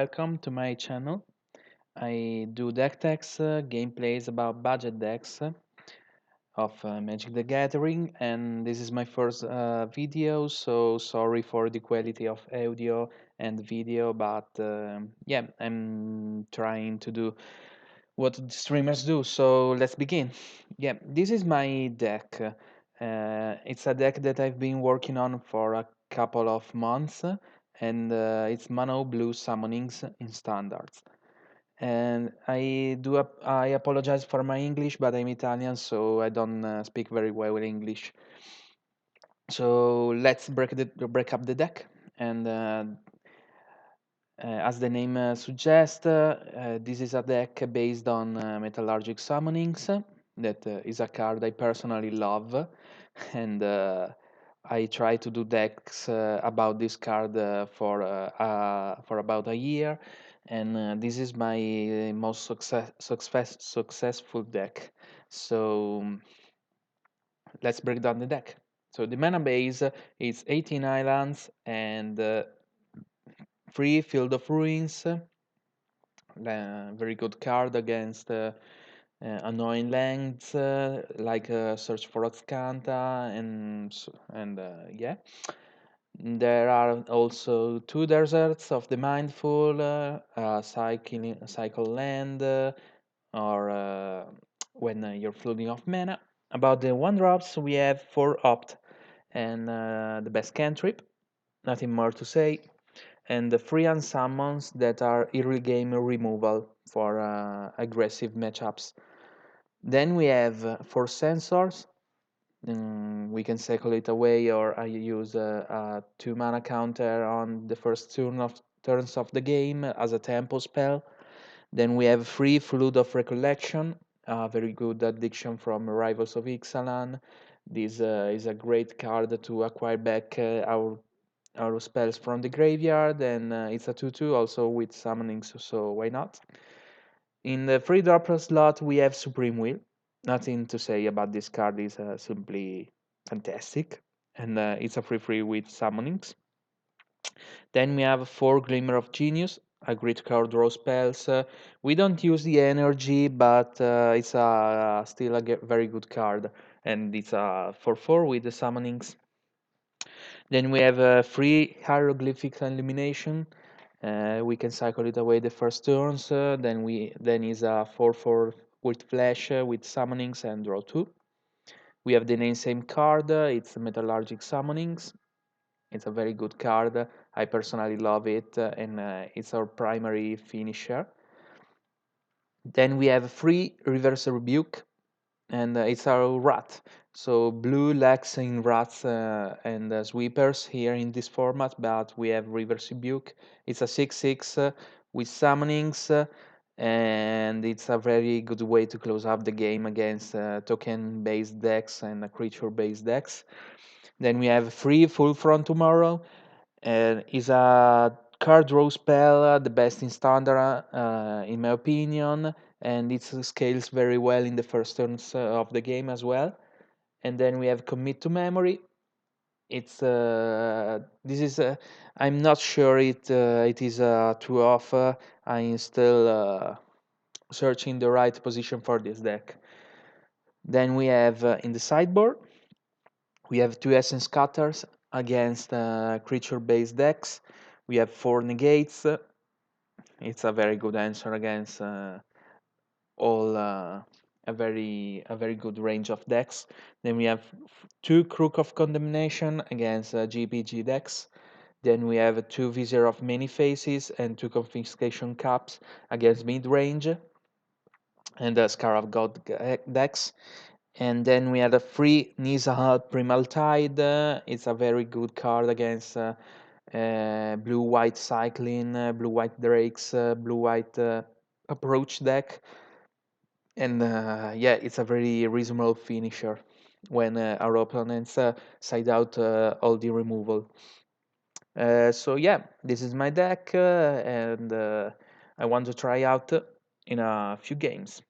Welcome to my channel. I do deck techs, gameplays about budget decks of Magic the Gathering, and this is my first video, so sorry for the quality of audio and video, but yeah, I'm trying to do what the streamers do, so let's begin. Yeah, this is my deck. It's a deck that I've been working on for a couple of months, and it's Mono Blue Summonings in Standards. And I apologize for my English, but I'm Italian, so I don't speak very well English. So let's break up the deck, and as the name suggests, this is a deck based on Metallurgic Summonings. That is a card I personally love, and I try to do decks about this card for about a year, and this is my most successful deck. So let's break down the deck. So the mana base is 18 islands and 3 Field of Ruins. Very good card against annoying lands like Search for Oxcanta and yeah. There are also 2 deserts of the Mindful, cycle land, or when you're flooding off mana. About the 1 drops, we have 4 opt and the best cantrip. Nothing more to say. And the free unsummons that are early game removal for aggressive matchups. Then we have 4 sensors. We can cycle it away, or I use a 2 mana counter on the first turns of the game as a tempo spell. Then we have 3 Flood of Recollection, a very good addiction from Rivals of Ixalan. This is a great card to acquire back our spells from the graveyard, and it's a 2/2 also with summonings, so why not? In the 3 drop slot, we have Supreme Will. Nothing to say about this card, is simply fantastic, and it's a 3/3 with summonings. Then we have 4 Glimmer of Genius, a great card draw spells. We don't use the energy, but it's still a very good card, and it's a 4/4 with the summonings. Then we have 3 Hieroglyphic Illumination. We can cycle it away the first turns. Then is a 4/4 with flash with summonings and draw 2. We have the same card. It's Metallurgic Summonings. It's a very good card. I personally love it, and it's our primary finisher. Then we have 3 Reverse Rebuke, and it's our rat. So blue lacks in rats and sweepers here in this format, but we have Reverse Rebuke. It's a 6/6 with summonings, and it's a very good way to close up the game against token-based decks and creature-based decks. Then we have 3 Full Front Tomorrow, and is a card draw spell, the best in standard, in my opinion, and it scales very well in the first turns of the game as well. And then we have Commit to Memory. It's this is I'm not sure it is too off. I'm still searching the right position for this deck. Then we have in the sideboard we have 2 Essence Cutters against creature-based decks. We have 4 Negates. It's a very good answer against all a very good range of decks. Then we have 2 Crook of Condemnation against GPG decks. Then we have 2 Vizier of Many Faces and 2 Confiscation Caps against mid-range and Scarab God decks. And then we had a 3 Nizahal Primal Tide. It's a very good card against blue-white cycling, blue-white drakes, blue-white approach deck. And yeah, it's a very reasonable finisher when our opponents side out all the removal. So yeah, this is my deck, and I want to try out in a few games.